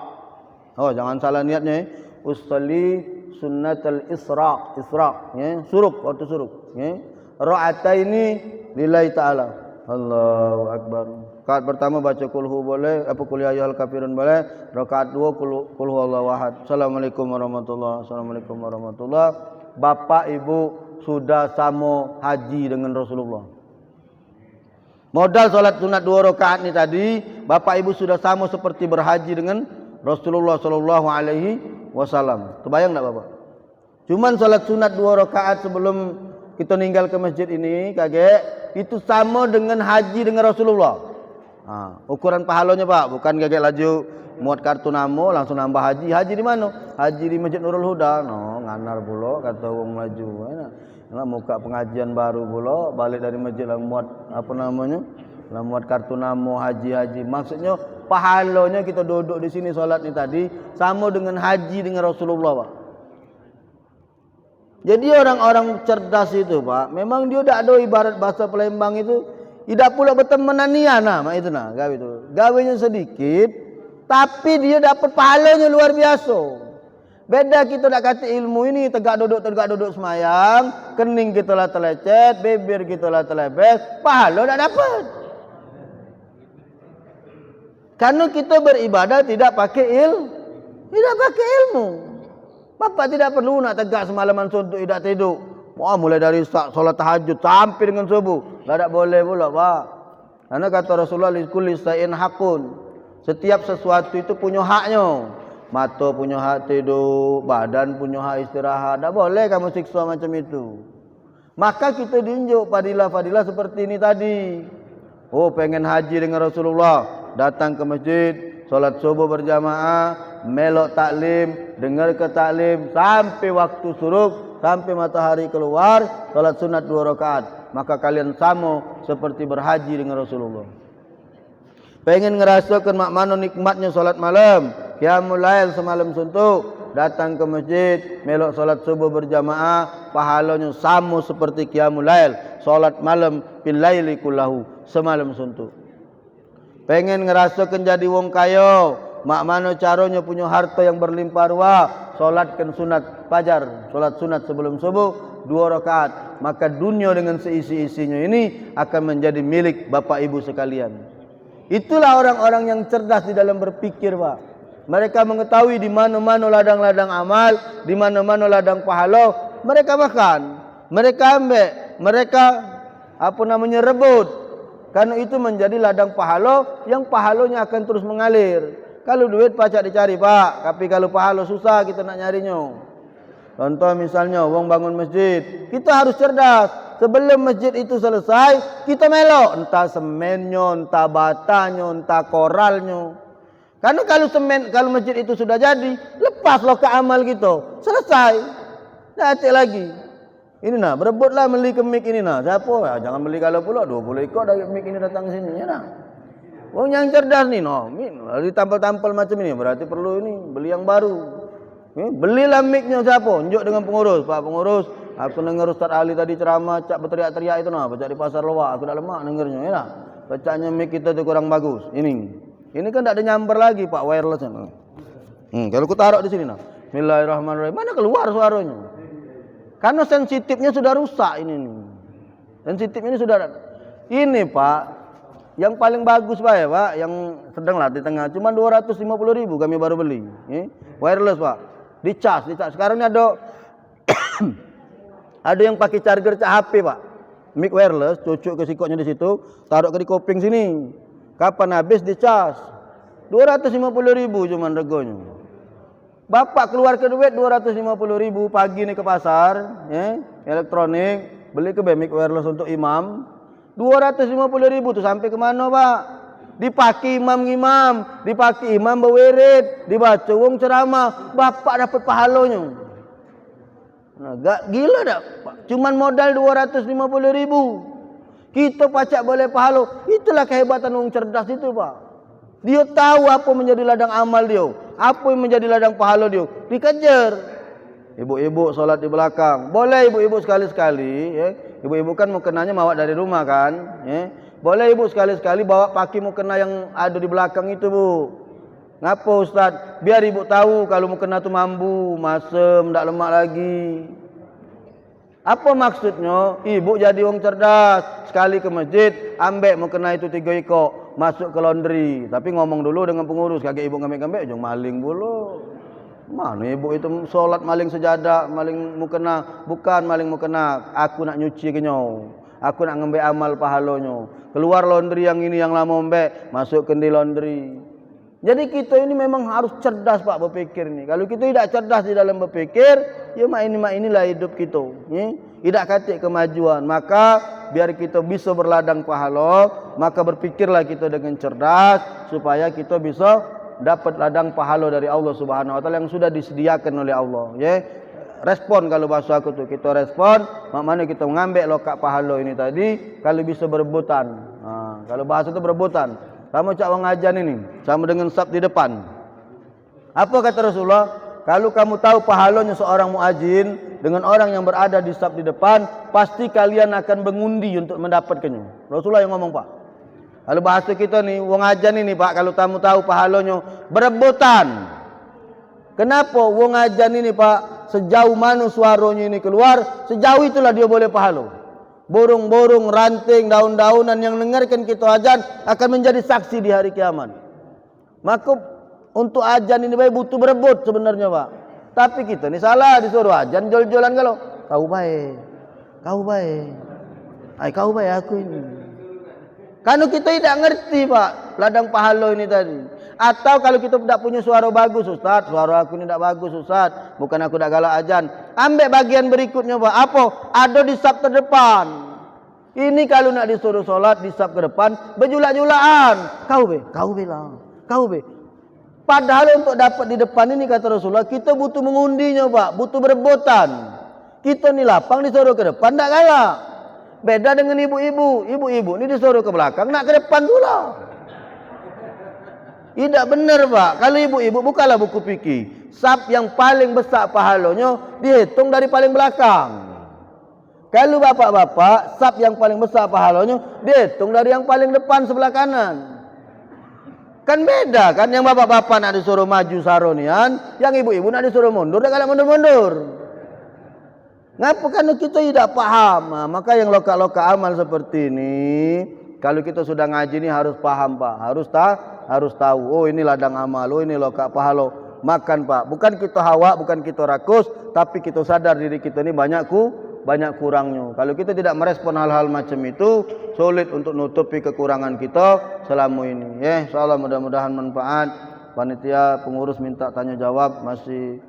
Oh, jangan salah niatnya. Usolli sunnatul Isra'. Isra', ya. Suruk, waktu suruk, ya. Ra'ataini lillahi ta'ala. Allahu akbar. Rakaat pertama baca kulhu boleh, apa qul ya ayyuhal kafirun boleh. Rakaat 2 qul huwallahu ahad. Assalamualaikum warahmatullahi wabarakatuh. Assalamualaikum warahmatullahi wabarakatuh. Bapak ibu sudah sama haji dengan Rasulullah. Modal solat sunat 2 rakaat ni tadi, bapak ibu sudah sama seperti berhaji dengan Rasulullah sallallahu alaihi wasallam. Terbayang tak bapak? Cuman solat sunat 2 rakaat sebelum kita meninggal ke masjid ini, kaget, itu sama dengan haji dengan Rasulullah. Ukuran pahalanya pak, bukan kaget laju muat kartu nama langsung nambah haji. Haji di mana? Haji di Masjid Nurul Huda. No, nganar pula kata orang maju. Nah, muka pengajian baru pula, balik dari masjid lah muat apa namanya? Lah muat kartu nama haji. Maksudnya pahalanya kita duduk di sini solat ni tadi sama dengan haji dengan Rasulullah, Pak. Jadi orang-orang cerdas itu, Pak, memang dia tak ada ibarat bahasa Palembang itu, tidak pula bertemananian mak itu gawe itu. Gawenya sedikit tapi dia dapat pahalanya luar biasa. Beda kita nak kata ilmu ini tegak duduk semayang, kening kita lah telecet, bibir kita lah telebes, pahala tak dapat. Karena kita beribadah tidak pakai ilmu. Bapak tidak perlu nak tegak semalaman suntuk tidak tidur. Wah, mulai dari solat tahajud sampai dengan subuh. Tak boleh pula, Pak. Karena kata Rasulullah likulli shay'in haqqun. Setiap sesuatu itu punya haknya. Mata punya hak tidur, badan punya hak istirahat. Tak boleh kamu siksa macam itu. Maka kita diunjuk fadilah-fadilah seperti ini tadi. Oh, pengen haji dengan Rasulullah, datang ke masjid, solat subuh berjamaah, melok taklim, dengar ke taklim sampai waktu suruk, sampai matahari keluar, solat sunat 2 rakaat. Maka kalian sama seperti berhaji dengan Rasulullah. Pengen ngerasakan mak mano nikmatnya solat malam, qiyamul lail semalam suntuk, datang ke masjid, melok solat subuh berjamaah, pahalanya sama seperti qiyamul lail, solat malam bil laili kullahu, semalam suntuk. Pengen ngerasakan jadi wong kaya, mak mano caranya punya harta yang berlimpah ruah, solatkan sunat fajar, solat sunat sebelum subuh 2 rakaat, maka dunia dengan seisi-isinya ini akan menjadi milik bapak ibu sekalian. Itulah orang-orang yang cerdas di dalam berpikir, Pak. Mereka mengetahui di mana-mana ladang-ladang amal, di mana-mana ladang pahala, mereka makan, mereka ambil, mereka rebut. Karena itu menjadi ladang pahala yang pahalanya akan terus mengalir. Kalau duit pacak dicari, Pak, tapi kalau pahala susah kita nak nyarinya. Contoh misalnya wong bangun masjid, kita harus cerdas. Sebelum masjid itu selesai, kita melok entah semennya, entah batanya, entah koralnya. Karena kalau masjid itu sudah jadi, lepaslah ke amal kita. Selesai. Tak ada lagi. Ini berebutlah beli ke mik ini Siapa? Ya, jangan beli kalau pula 20 ekor dari mik ini datang sini ya Wong yang cerdas nih ditampal-tampal macam ini berarti perlu ini beli yang baru. Belilah miknya siapa? Unjuk dengan pengurus. Pak pengurus, aku dengar Ustaz Ali tadi ceramah, cak berteriak-teriak itu baca di pasar luar, aku tak lemak dengarnya ya. Bacanya mik kita tu kurang bagus. Ini kan tak ada nyamber lagi Pak wireless kalau aku taruh di sini Bismillahirrahmanirrahim. Mana keluar suaranya? Karena sensitifnya sudah rusak ini. Sensitifnya ini sudah. Ini Pak, yang paling bagus Pak ya Pak, yang sedanglah di tengah. Cuma 250.000 kami baru beli. Wireless Pak. Dicas. Sekarang ini ada ada yang pakai charger HP Pak. Mic wireless, cucuk ke sikotnya di situ, taruh ke di kuping sini. Kapan habis dicas? 250.000 cuma reganya. Bapak keluar ke duit 250.000 pagi ni ke pasar, elektronik, beli ke mic wireless untuk imam. 250.000 tu sampai ke mana Pak? Dipakai imam-imam, dipakai imam berwirid, dibaca wong ceramah, bapak dapat pahalanya. Gila tak? Cuman modal 250.000. Kita pacak boleh pahala. Itulah kehebatan wong cerdas itu Pak. Dia tahu apa menjadi ladang amal dia, apa yang menjadi ladang pahala dia. Dikejar. Ibu-ibu solat di belakang. Boleh ibu-ibu sekali-sekali, ya. Ibu-ibu kan mukenanya mawak dari rumah kan, ya. Boleh ibu sekali-sekali bawa pakai mukena yang ada di belakang itu, Bu. Ngapa Ustaz? Biar ibu tahu kalau mukena tu mambu, masem, tak lemak lagi. Apa maksudnya? Ibu jadi orang cerdas. Sekali ke masjid, ambek mukena itu 3 ekor, masuk ke laundry. Tapi ngomong dulu dengan pengurus, kagak ibu ngambek-ngambek, jangan maling dulu. Mana ibu itu solat maling sejadah, maling mukena? Bukan maling mukena. Aku nak nyuci kenyau. Aku nak ngambil amal pahalanya. Keluar laundry yang ini yang lama mbek, masukkan di laundry. Jadi kita ini memang harus cerdas Pak berpikir ni. Kalau kita tidak cerdas di dalam berpikir, ya mak inilah hidup kita. Ya? Tidak katik kemajuan. Maka biar kita bisa berladang pahala, maka berpikirlah kita dengan cerdas supaya kita bisa dapat ladang pahala dari Allah Subhanahu Wa Taala yang sudah disediakan oleh Allah. Ya? Respon kalau bahasa aku tu, kita respon, mak mana kita mengambil lokak pahala ini tadi, kalau bisa berebutan. Kalau bahasa tu berebutan. Kamu cak orang ajan ini sama dengan sab di depan. Apa kata Rasulullah? Kalau kamu tahu pahalanya seorang muadzin dengan orang yang berada di sab di depan, pasti kalian akan mengundi untuk mendapatkannya. Rasulullah yang ngomong Pak. Kalau bahasa kita nih, wong ajan ini Pak, kalau kamu tahu pahalanya berebutan. Kenapa wong ajan ini Pak, sejauh mana suaranya ini keluar, sejauh itulah dia boleh pahala. Burung-burung, ranting, daun-daunan yang dengarkan kita ajan akan menjadi saksi di hari kiamat. Maka untuk ajan ini baik butuh berebut sebenarnya Pak. Tapi kita ni salah, disuruh ajan jol-jolan kalau kau baik, kau baik, kau baik aku ini. Karena kita tidak ngerti Pak ladang pahala ini tadi. Atau kalau kita tidak punya suara bagus Ustaz, suara aku ini tidak bagus Ustaz, bukan aku tidak galak ajan, ambil bagian berikutnya Pak. Apa? Ada di saf terdepan. Ini kalau nak disuruh solat di saf ke depan, berjulak-julakan. Kau bilang, kau be. Padahal untuk dapat di depan ini kata Rasulullah, kita butuh mengundinya Pak, butuh berebutan. Kita ni lapang disuruh ke depan, tak galak. Beda dengan ibu-ibu. Ibu-ibu ni disuruh ke belakang, nak ke depan pula. Tidak benar Pak. Kalau ibu-ibu bukalah buku fikih. Saf yang paling besar pahalanya dihitung dari paling belakang. Kalau bapak-bapak, saf yang paling besar pahalanya dihitung dari yang paling depan sebelah kanan. Kan beda kan, yang bapak-bapak nak disuruh maju saronian, yang ibu-ibu nak disuruh mundur, dah galak mundur-mundur. Ngapa? Karena kita tidak paham. Maka yang lokak-lokak amal seperti ini, kalau kita sudah ngaji ni harus paham Pak, harus tahu. Oh ini ladang amal, oh ini lokak pahala. Makan Pak, bukan kita hawa, bukan kita rakus, tapi kita sadar diri kita ni banyak kurangnya. Kalau kita tidak merespon hal-hal macam itu, sulit untuk nutupi kekurangan kita selama ini. Insyaallah mudah-mudahan manfaat. Panitia pengurus minta tanya jawab, masih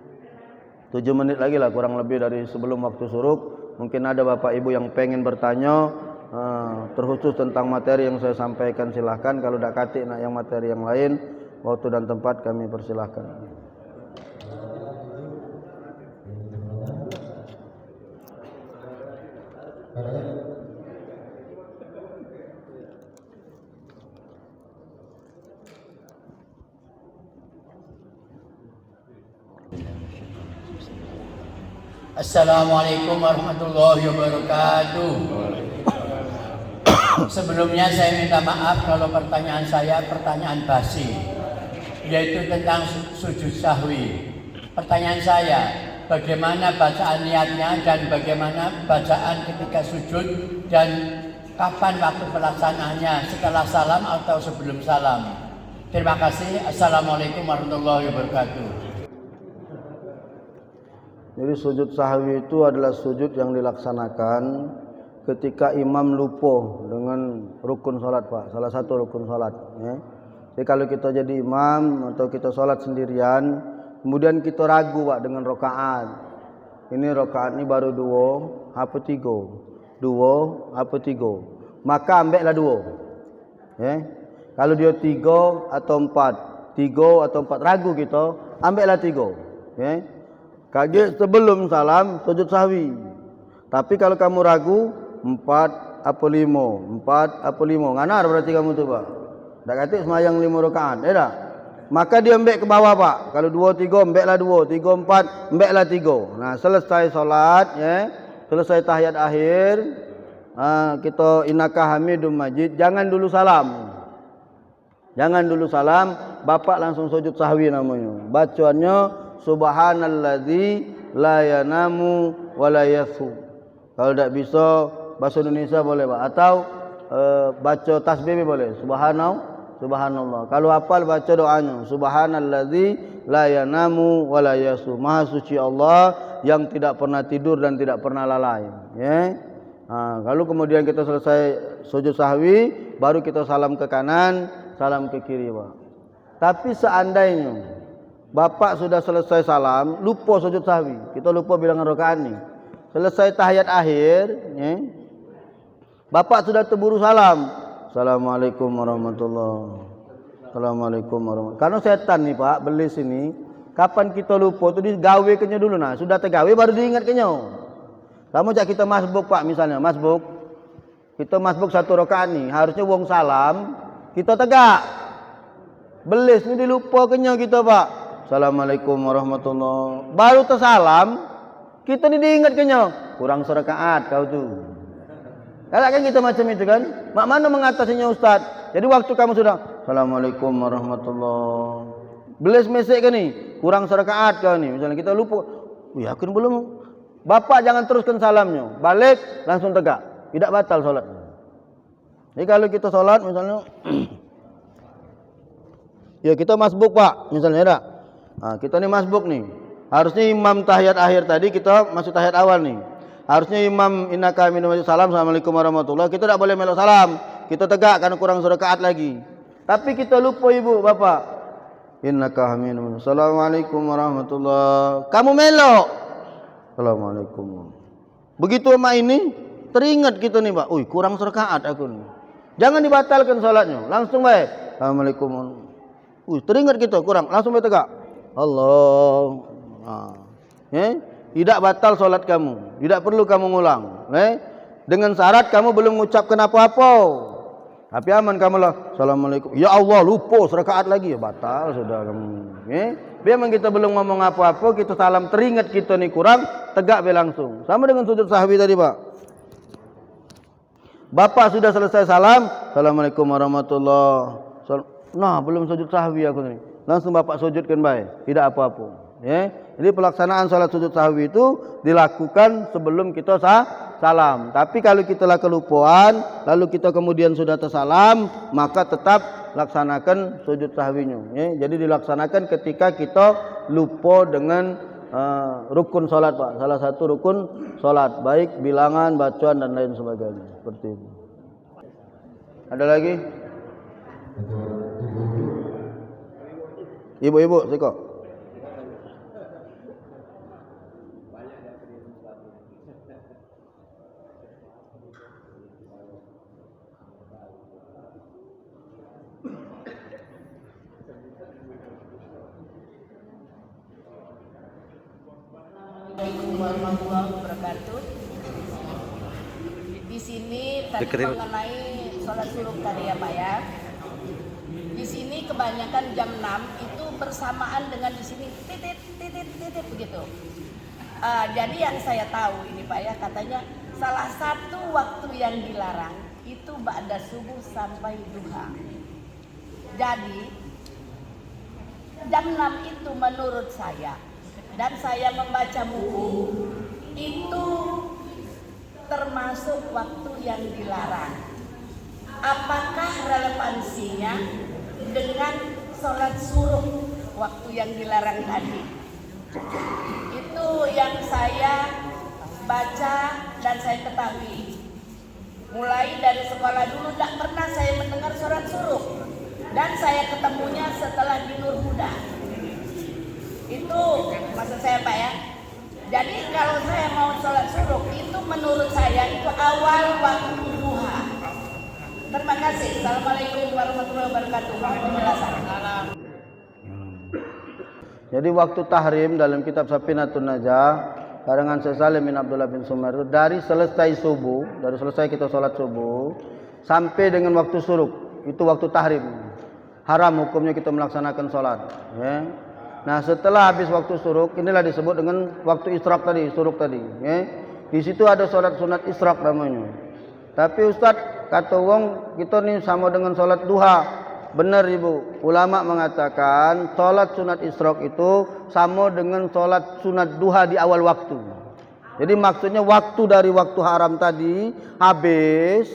7 menit lagi lah kurang lebih dari sebelum waktu suruk. Mungkin ada bapak ibu yang pengen bertanya terkhusus tentang materi yang saya sampaikan, silahkan. Kalau tidak katik nak yang materi yang lain, waktu dan tempat kami persilahkan. Assalamualaikum warahmatullahi wabarakatuh. Sebelumnya saya minta maaf kalau pertanyaan saya pertanyaan basi, yaitu tentang sujud sahwi. Pertanyaan saya, bagaimana bacaan niatnya dan bagaimana bacaan ketika sujud, dan kapan waktu pelaksanaannya, setelah salam atau sebelum salam? Terima kasih. Assalamualaikum warahmatullahi wabarakatuh. Jadi sujud sahwi itu adalah sujud yang dilaksanakan ketika imam lupa dengan rukun solat Pak, salah satu rukun solat. Jadi kalau kita jadi imam atau kita solat sendirian, kemudian kita ragu Pak dengan rokaat. Ini rokaat ini baru 2 apa 3? 2 apa 3? Maka ambillah 2. Kalau dia 3 atau 4, 3 atau 4 ragu kita, ambillah 3. Kaget sebelum salam sujud sahwi. Tapi kalau kamu ragu 4 apa 5, 4 apa 5, nganar berarti kamu tu Pak. Tak kata semayang 5 rakaat, tak? maka dia embek ke bawah Pak. Kalau 2 3 embeklah 2, 3 4 embeklah 3. Nah, selesai solat ya, selesai tahiyat akhir, kita innaka hamidum majid, jangan dulu salam. Jangan dulu salam, bapak langsung sujud sahwi namanya. Bacaannya subhanallazi la yanamu wa la yasu. Kalau tak bisa bahasa Indonesia boleh Pak, atau baca tasbih boleh. Subhanallah. Kalau hafal baca doanya subhanallazi la yanamu wa la yasu. Maha suci Allah yang tidak pernah tidur dan tidak pernah lalai, ya. Kalau kemudian kita selesai sujud sahwi, baru kita salam ke kanan, salam ke kiri Pak. Tapi seandainya bapak sudah selesai salam, lupa sujud sahwi, kita lupa bilangan rakaat ni, selesai tahiyat akhir ya, bapak sudah terburu salam, assalamualaikum warahmatullahi, assalamualaikum warahmatullahi. Karena setan nih Pak, belis ini, kapan kita lupa tu digawe kenya dulu, nah sudah tergawe baru diingat kenya. Kamu cak kita masbuk Pak, misalnya masbuk, kita masbuk 1 rakaat ni, harusnya wong salam kita tegak, belis ni dilupa kenya kita Pak, assalamualaikum warahmatullahi, baru tersalam kita ni diingat kenya, kurang serakaat kau tu. Kalau kan kita macam itu kan, mak mana mengatasinya Ustaz? Jadi waktu kamu sudah assalamualaikum warahmatullahi, belis mesej kan ni, kurang serakaat kau ni, misalnya kita lupa, yakin belum? Bapak jangan teruskan salamnya, balik langsung tegak, tidak batal solat. Jadi kalau kita solat misalnya, ya kita masbuk Pak, misalnya tak, kita ni masbuk ni, harusnya imam tahiyat akhir tadi kita masuk tahiyat awal ni, harusnya imam innaka hamidum majid salam assalamualaikum warahmatullahi, kita tak boleh melok salam, kita tegak karena kurang serakaat lagi. Tapi kita lupa ibu bapak, innaka hamidum majid assalamualaikum warahmatullahi, kamu melok assalamualaikum. Begitu mak ini teringat kita nih Pak, kurang serakaat aku nih, jangan dibatalkan salatnya, langsung baik assalamualaikum. Teringat kita kurang, langsung baik tegak Allah. Tidak batal solat kamu, tidak perlu kamu ngulang, dengan syarat kamu belum mengucapkan apa-apa. Tapi aman kamu lah assalamualaikum, ya Allah lupa serakaat lagi, ya batal sudah kamu. Biar memang kita belum ngomong apa-apa, kita salam teringat kita ni kurang, tegak be langsung. Sama dengan sujud sahwi tadi Pak. Bapak sudah selesai salam, assalamualaikum warahmatullahi. Nah belum sujud sahwi aku ni, langsung bapak sujudkan baik, tidak apa-apa. Jadi pelaksanaan salat sujud sahwi itu dilakukan sebelum kita salam. Tapi kalau kita lah kelupaan, lalu kita kemudian sudah tersalam, maka tetap laksanakan sujud sahwinya. Jadi dilaksanakan ketika kita lupa dengan rukun salat Pak, salah satu rukun salat, baik bilangan, bacaan dan lain sebagainya. Seperti itu. Ada lagi? Ibu-ibu, Siko. Assalamualaikum warahmatullahi wabarakatuh. Di sini tadi mengenai sholat suruh tadi ya Pak ya. Di sini kebanyakan jam 6 itu bersamaan dengan di sini titit begitu. Jadi yang saya tahu ini Pak ya, katanya salah satu waktu yang dilarang itu ba'da subuh sampai duha. Jadi jam 6 itu menurut saya, dan saya membaca buku, itu termasuk waktu yang dilarang. Apakah relevansinya dengan sholat suruh waktu yang dilarang tadi? Itu yang saya baca dan saya ketahui. Mulai dari sekolah dulu tidak pernah saya mendengar sholat suruh, dan saya ketemunya setelah di Nur Huda. Itu maksud saya Pak ya. Jadi kalau saya mau sholat suruh itu menurut saya itu awal waktu duha. Terima kasih. Assalamualaikum warahmatullahi wabarakatuh. Penjelasan. Jadi waktu tahrim dalam kitab Safinatun Najah karangan Syekh Salim bin Abdullah bin Sumar itu dari selesai subuh, dari selesai kita sholat subuh sampai dengan waktu suruk, itu waktu tahrim. haram hukumnya kita melaksanakan sholat. Ya. Nah setelah habis waktu suruk, inilah disebut dengan waktu isyraq tadi, suruk tadi. Ya. Di situ ada sholat sunat isyraq namanya. Tapi Ustaz kata wong kita ni sama dengan sholat duha. Benar ibu, ulama mengatakan sholat sunat isyraq itu sama dengan sholat sunat duha di awal waktu. Jadi maksudnya waktu dari waktu haram tadi habis.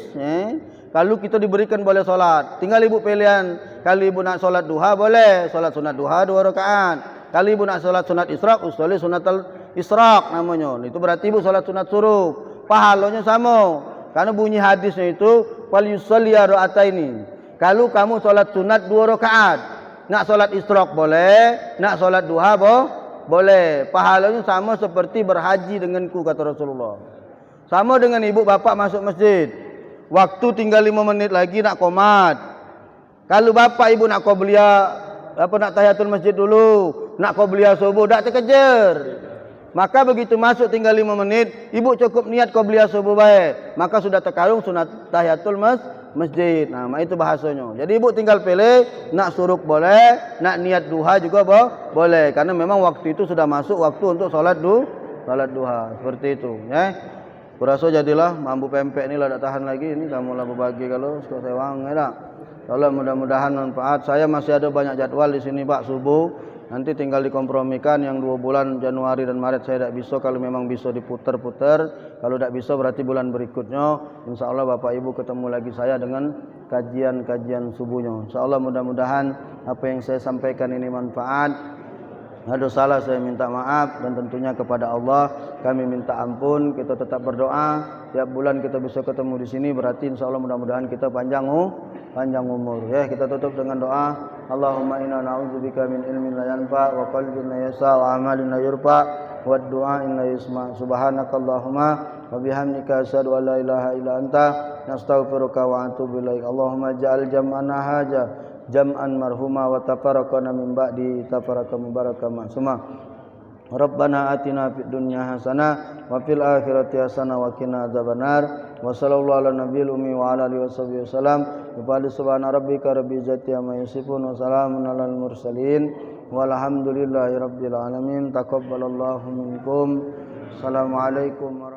Kalau kita diberikan boleh sholat, tinggal ibu pilihan. Kalau ibu nak sholat duha boleh, sholat sunat duha 2 rakaat. Kalau ibu nak sholat sunat isyraq, usolli sunatul isyraq namanya. Itu berarti ibu sholat sunat suruh. Pahalanya sama. Karena bunyi hadisnya itu wal yusolli raka'ataini. Kalau kamu sholat sunat 2 rakaat, nak sholat isyraq boleh, nak sholat duha boleh. Pahalanya sama seperti berhaji denganku kata Rasulullah. Sama dengan ibu bapak masuk masjid. Waktu tinggal 5 menit lagi nak qomat. Kalau bapak ibu nak qobliyah nak tahiyatul masjid dulu, nak qobliyah subuh dak terkejar. Maka begitu masuk tinggal 5 menit, ibu cukup niat qobliyah subuh baik, maka sudah terkalung sunat tahiyatul masjid. Nah, itu bahasanya. Jadi ibu tinggal pilih, nak suruk boleh, nak niat duha juga boleh. Karena memang waktu itu sudah masuk waktu untuk sholat duha. Seperti itu. Ya. Kurasa jadilah mampu pempek ni lah tak tahan lagi. Ini kamu lah berbagi kalau suka sewang. Ya tak? Allah mudah-mudahan manfaat. Saya masih ada banyak jadwal di sini Pak subuh. Nanti tinggal dikompromikan yang 2 bulan Januari dan Maret saya tak bisa. Kalau memang bisa diputar-putar. Kalau tak bisa berarti bulan berikutnya. InsyaAllah Bapak Ibu ketemu lagi saya dengan kajian-kajian subuhnya. InsyaAllah mudah-mudahan apa yang saya sampaikan ini manfaat. Ada salah saya minta maaf dan tentunya kepada Allah kami minta ampun. Kita tetap berdoa. Tiap bulan kita bisa ketemu di sini berarti insyaallah mudah-mudahan kita panjang umur. Ya, kita tutup dengan doa. Allahumma inna na'udzubika min ilmin la yanfa wa qalbin la yasa wa amalin la yurfa wa du'a la yusma. Subhanakallahumma wa bihamdika asyhadu an la ilaha illa anta nastaghfiruka wa atubu ilaik. Allahumma ja'al jam'ana haja jam'an marhuma wa tafarraqana min ba'di tafarraqa mubaraka ma'suma. Rabbana atina fid dunya hasanah wa fil akhirati hasanah wa qina adzabannar. Wa sallallahu ala nabiyil ummi wa ala alihi washabihi wasallam. Wa subhana rabbika rabbil izzati amma yasifun wa salamun alal mursalin walhamdulillahi rabbil alamin. Taqabbalallahu minkum. Assalamualaikum warahmatullahi wabarakatuh.